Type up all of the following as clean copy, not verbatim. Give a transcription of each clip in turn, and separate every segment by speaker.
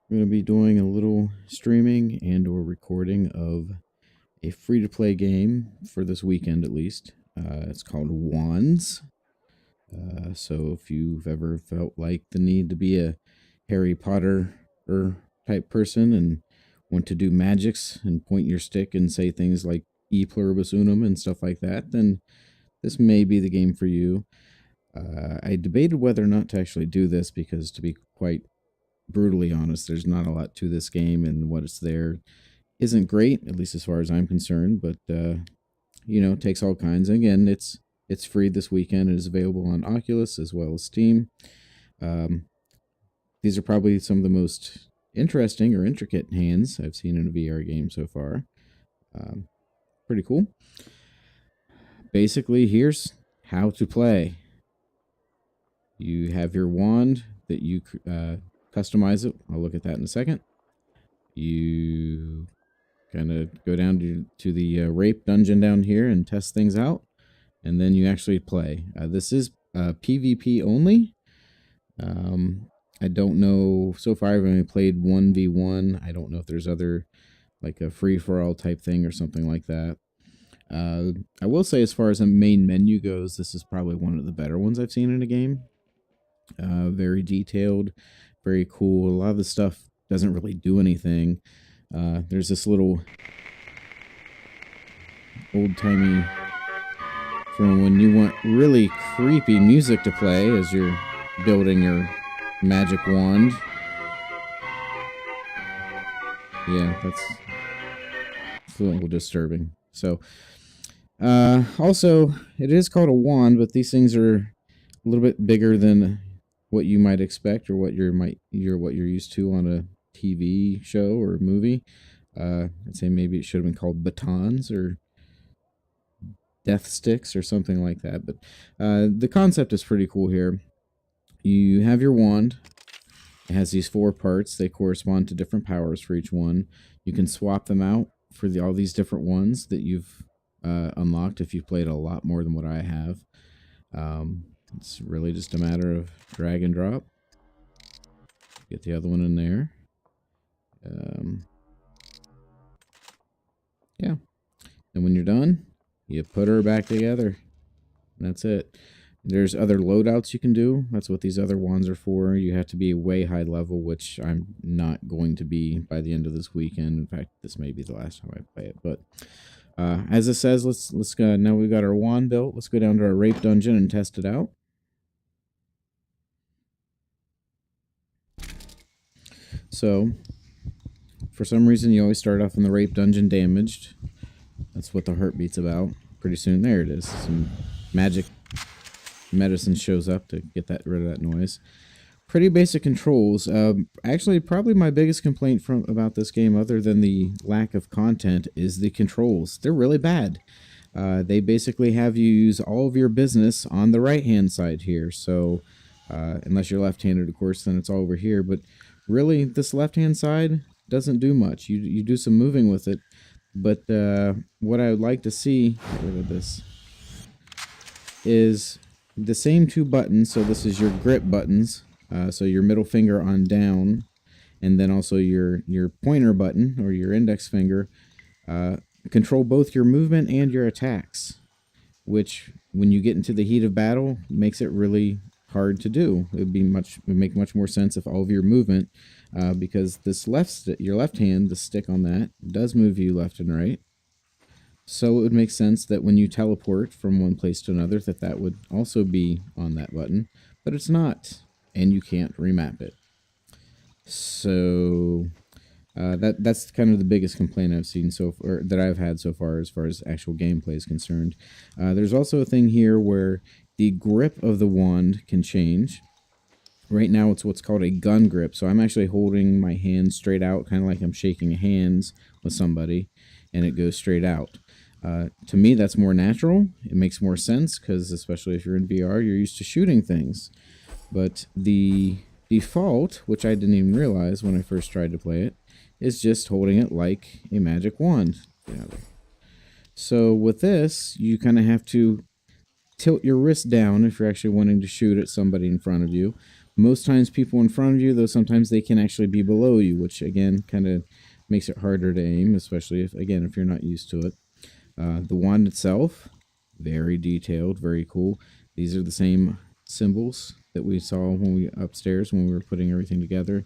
Speaker 1: I'm going to be doing a little streaming and or recording of a free-to-play game for this weekend at least. It's called Wands. So if you've ever felt like the need to be a Harry Potter type person and want to do magics and point your stick and say things like E pluribus unum and stuff like that, then this may be the game for you. I debated whether or not to actually do this because, to be quite brutally honest, there's not a lot to this game, and what is there isn't great, at least as far as I'm concerned. But it takes all kinds. Again, it's free this weekend. It is available on Oculus as well as Steam. These are probably some of the most interesting or intricate hands I've seen in a VR game so far. Pretty cool. Basically, here's how to play. You have your wand that you customize it. I'll look at that in a second. You kind of go down to the rape dungeon down here and test things out, and then you actually play. This is PvP only. I don't know. So far, I've only played 1v1. I don't know if there's other, like a free-for-all type thing or something like that. I will say, as far as a main menu goes, this is probably one of the better ones I've seen in a game. Very detailed, very cool. A lot of the stuff doesn't really do anything. There's this little old-timey, from when you want really creepy music to play as you're building your magic wand. Yeah, that's a little disturbing. So, also, it is called a wand, but these things are a little bit bigger than what you might expect or what you're used to on a TV show or movie. I'd say maybe it should have been called batons or death sticks or something like that. But the concept is pretty cool here. You have your wand. It has these 4 parts. They correspond to different powers for each one. You can swap them out for all these different ones that you've unlocked if you've played a lot more than what I have. It's really just a matter of drag and drop. Get the other one in there. Yeah. And when you're done, you put her back together. And that's it. There's other loadouts you can do. That's what these other wands are for. You have to be way high level, which I'm not going to be by the end of this weekend. In fact, this may be the last time I play it. But as it says, let's go. Now we've got our wand built. Let's go down to our rape dungeon and test it out. So, for some reason, you always start off in the rape dungeon damaged. That's what the heartbeat's about. Pretty soon, there it is. Some magic medicine shows up to get rid of that noise. Pretty basic controls. Actually, probably my biggest complaint about this game, other than the lack of content, is the controls. They're really bad. They basically have you use all of your business on the right-hand side here. So, unless you're left-handed, of course, then it's all over here. But really, this left-hand side doesn't do much. You do some moving with it. But what I would like to see, get rid of this, is the same 2 buttons. So this is your grip buttons. So your middle finger on down, and then also your pointer button or your index finger control both your movement and your attacks, which when you get into the heat of battle makes it really hard to do. It would make much more sense if all of your movement, because this your left hand, the stick on that, does move you left and right. So it would make sense that when you teleport from one place to another, that would also be on that button, but it's not, and you can't remap it. So that's kind of the biggest complaint I've seen that I've had so far as actual gameplay is concerned. There's also a thing here where the grip of the wand can change. Right now it's what's called a gun grip, so I'm actually holding my hand straight out, kind of like I'm shaking hands with somebody, and it goes straight out. To me, that's more natural. It makes more sense because, especially if you're in VR, you're used to shooting things. But the default, which I didn't even realize when I first tried to play it, is just holding it like a magic wand. So with this, you kind of have to tilt your wrist down if you're actually wanting to shoot at somebody in front of you. most times people in front of you, though sometimes they can actually be below you, which again kind of makes it harder to aim, especially if you're not used to it. The wand itself, very detailed, very cool. These are the same symbols that we saw when we upstairs when we were putting everything together.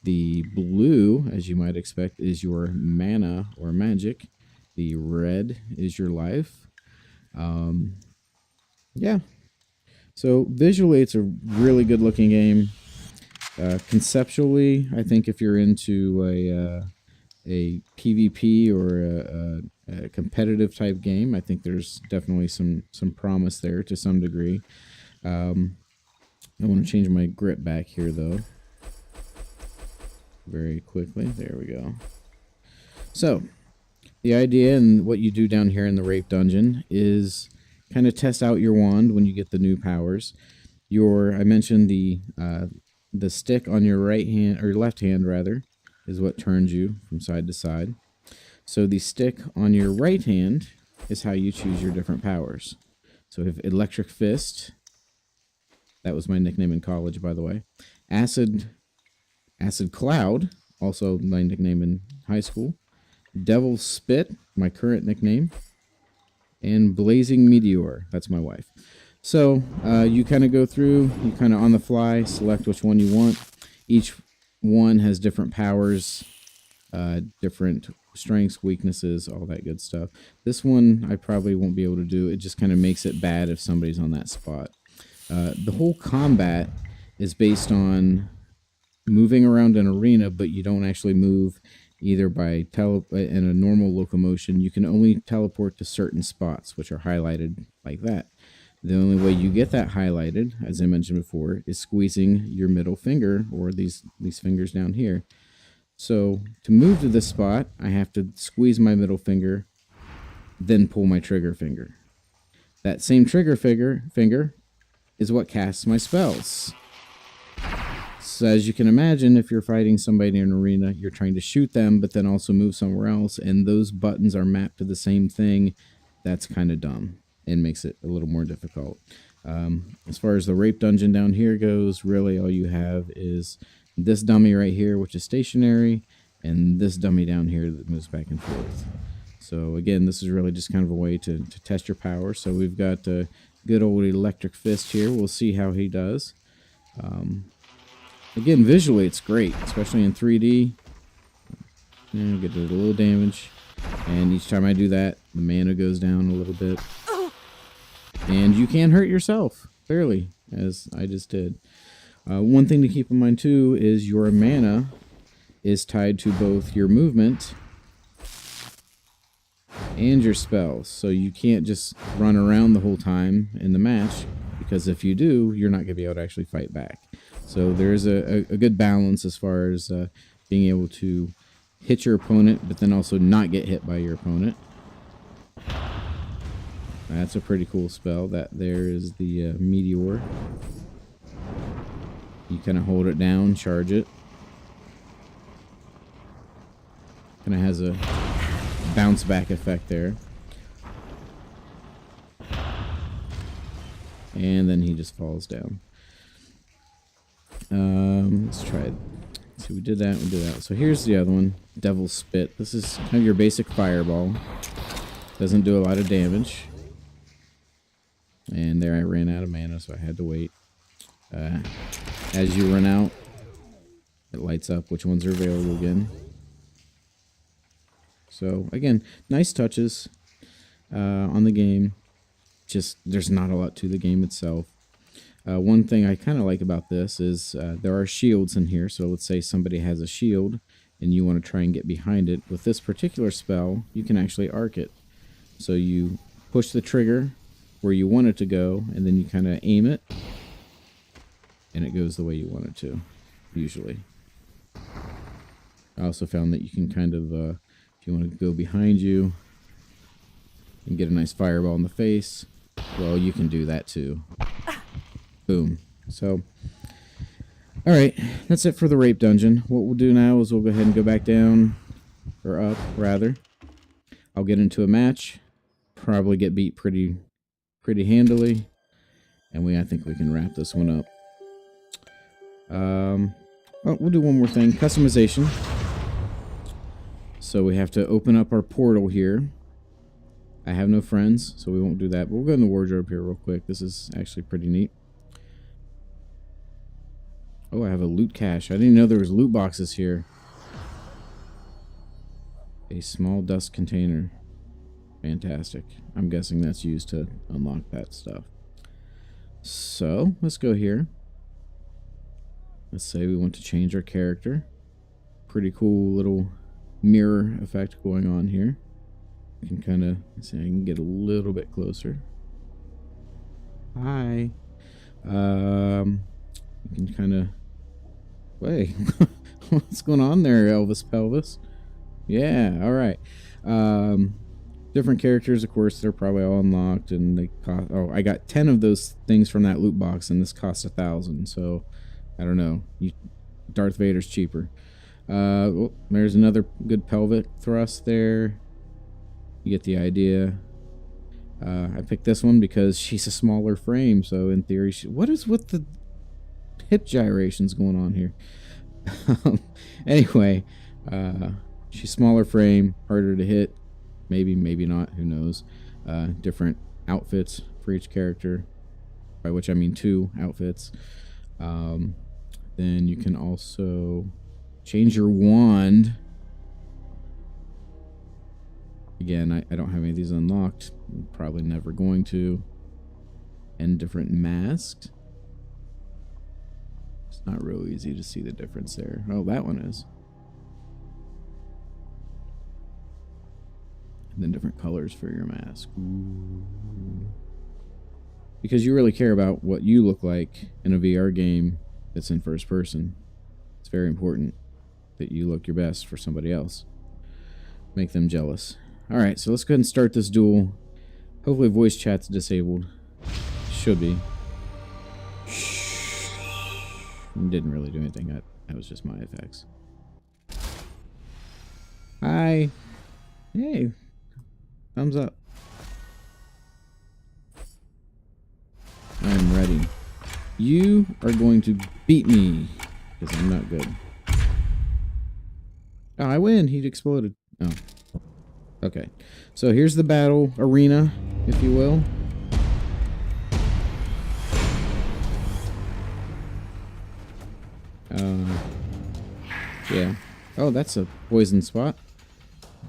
Speaker 1: The blue, as you might expect, is your mana or magic. The red is your life. Yeah. So visually, it's a really good looking game. Conceptually, I think if you're into a PvP or a competitive type game, I think there's definitely some promise there to some degree. I want to change my grip back here though, very quickly. There we go. So the idea and what you do down here in the rape dungeon is kind of test out your wand when you get the new powers. I mentioned the stick on your right hand or left hand rather is what turns you from side to side. So the stick on your right hand is how you choose your different powers. So if Electric Fist, that was my nickname in college, by the way. Acid Cloud, also my nickname in high school. Devil's Spit, my current nickname. And Blazing Meteor, that's my wife. So you kind of go through, you kind of on the fly select which one you want. Each one has different powers, different strengths, weaknesses, all that good stuff. This one I probably won't be able to do. It just kind of makes it bad if somebody's on that spot. The whole combat is based on moving around an arena, but you don't actually move either by in a normal locomotion. You can only teleport to certain spots, which are highlighted like that. The only way you get that highlighted, as I mentioned before, is squeezing your middle finger or these fingers down here. So to move to this spot, I have to squeeze my middle finger, then pull my trigger finger. That same trigger finger is what casts my spells. So as you can imagine, if you're fighting somebody in an arena, you're trying to shoot them, but then also move somewhere else, and those buttons are mapped to the same thing. That's kind of dumb and makes it a little more difficult. As far as the rape dungeon down here goes, really all you have is this dummy right here, which is stationary, and this dummy down here that moves back and forth. So again, this is really just kind of a way to test your power. So we've got a good old Electric Fist here. We'll see how he does. Again, visually it's great, especially in 3D. Yeah, get a little damage. And each time I do that, the mana goes down a little bit. And you can hurt yourself, fairly, as I just did. One thing to keep in mind, too, is your mana is tied to both your movement and your spells. So you can't just run around the whole time in the match, because if you do, you're not going to be able to actually fight back. So there's a good balance as far as being able to hit your opponent, but then also not get hit by your opponent. That's a pretty cool spell. That there is the Meteor. You kind of hold it down, charge it. Kind of has a bounce back effect there. And then he just falls down. Let's try it. So we did that, we did that. So here's the other one, Devil's Spit. This is kind of your basic fireball. Doesn't do a lot of damage. And there I ran out of mana, so I had to wait. As you run out, it lights up which ones are available again. So again, nice touches on the game. Just there's not a lot to the game itself. One thing I kind of like about this is there are shields in here. So let's say somebody has a shield and you want to try and get behind it. With this particular spell, you can actually arc it. So you push the trigger where you want it to go, and then you kind of aim it, and it goes the way you want it to, usually. I also found that you can kind of, if you want to go behind you and get a nice fireball in the face, well, you can do that too. Boom. So, alright, that's it for the rape dungeon. What we'll do now is we'll go ahead and go back down, or up, rather. I'll get into a match, probably get beat pretty handily, and I think we can wrap this one up. Oh, we'll do one more thing. Customization. So we have to open up our portal here. I have no friends, so we won't do that. But we'll go in the wardrobe here real quick. This is actually pretty neat. Oh, I have a loot cache. I didn't know there was loot boxes here. A small dust container. Fantastic. I'm guessing that's used to unlock that stuff. So, let's go here. Let's say we want to change our character. Pretty cool little mirror effect going on here. I can kind of see, I can get a little bit closer. Hi. You can kind of, wait, what's going on there, Elvis Pelvis? Yeah, all right. Different characters, of course, they're probably all unlocked, and they cost. Oh, I got 10 of those things from that loot box, and this costs 1,000. So, I don't know. Darth Vader's cheaper. Oh, there's another good pelvic thrust there. You get the idea. I picked this one because she's a smaller frame, so in theory, what is with the hip gyrations going on here? Anyway, she's smaller frame, harder to hit. Maybe, maybe not. Who knows? Different outfits for each character, by which I mean 2 outfits. Then you can also change your wand. Again, I don't have any of these unlocked. I'm probably never going to. And different masks. It's not real easy to see the difference there. Oh, that one is. And then different colors for your mask. Ooh. Because you really care about what you look like in a VR game that's in first person. It's very important that you look your best for somebody else. Make them jealous. Alright, so let's go ahead and start this duel. Hopefully voice chat's disabled. Should be. Didn't really do anything. That was just my effects. Hi. Hey. Thumbs up. I'm ready. You are going to beat me, because I'm not good. Oh, I win. He exploded. Oh. Okay. So here's the battle arena, if you will. Yeah. Oh, that's a poison spot.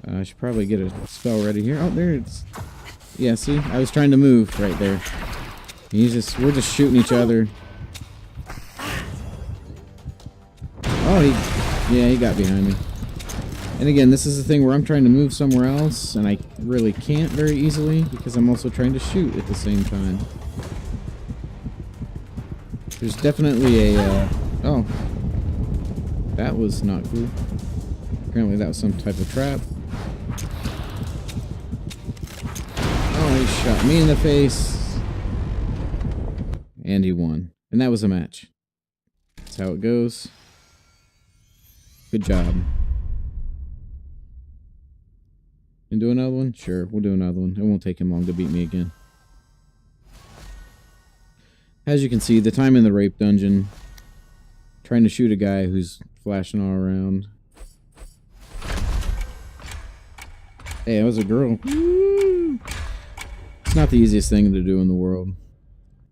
Speaker 1: I should probably get a spell ready here. Oh, there it's... Yeah, see? I was trying to move right there. We're just shooting each other. Oh, he got behind me. And again, this is the thing where I'm trying to move somewhere else, and I really can't very easily, because I'm also trying to shoot at the same time. There's definitely a, oh. That was not cool. Apparently that was some type of trap. Oh, he shot me in the face. And he won. And that was a match. That's how it goes. Good job. And do another one? Sure, we'll do another one. It won't take him long to beat me again. As you can see, the time in the rape dungeon, trying to shoot a guy who's flashing all around. Hey, that was a girl. Woo! It's not the easiest thing to do in the world.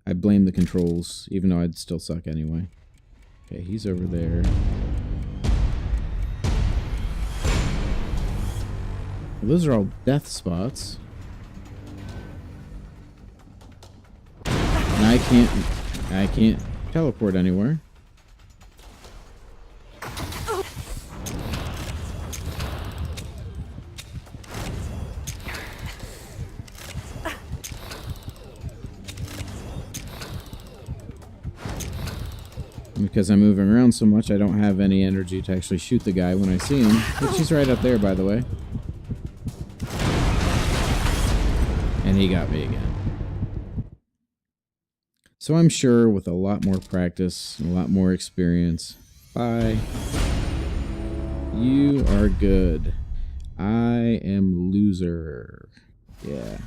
Speaker 1: I blame the controls, even though I'd still suck anyway. Okay, he's over there. Well, those are all death spots. And I can't teleport anywhere. Because I'm moving around so much, I don't have any energy to actually shoot the guy when I see him. Which he's right up there, by the way. And he got me again. So I'm sure with a lot more practice, and a lot more experience. Bye. You are good. I am loser. Yeah.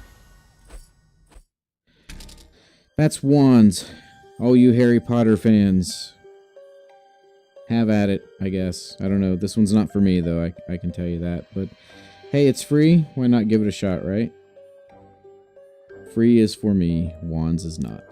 Speaker 1: That's wands. All you Harry Potter fans. have at it, I guess. I don't know. This one's not for me, though. I can tell you that. But hey, it's free. Why not give it a shot, right? Free is for me. Wands is not.